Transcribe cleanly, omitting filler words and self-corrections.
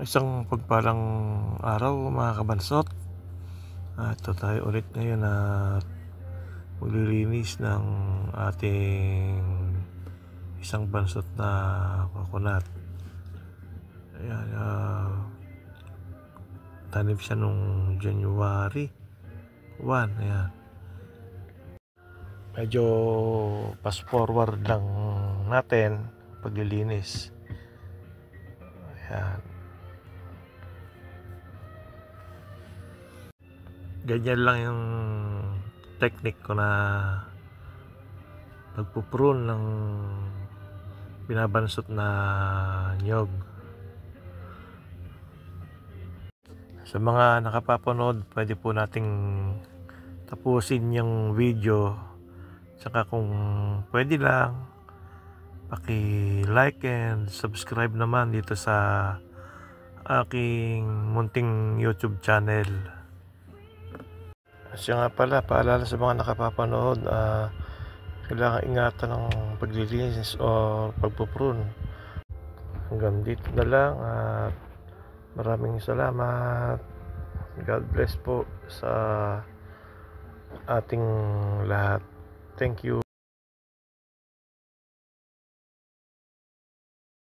Isang pagpalang araw mga kabansot. Ito tayo ulit ngayon at maglilinis ng ating isang bansot na coconut. Ayan, tanim siya nung January 1. Ayan. Medyo fast forward lang natin paglilinis. Ayan. Ganyan lang yung technique ko na pagpuprune ng binabansot na nyog. Sa mga nakapapanood, pwede po nating tapusin yung video. Saka kung pwede lang, paki-like and subscribe naman dito sa aking munting YouTube channel. Siya nga pala, paalala sa mga nakapapanood, kailangan ingatan ng paglilinis o pagpuprune. Hanggang dito na lang at maraming salamat. God bless po sa ating lahat. Thank you.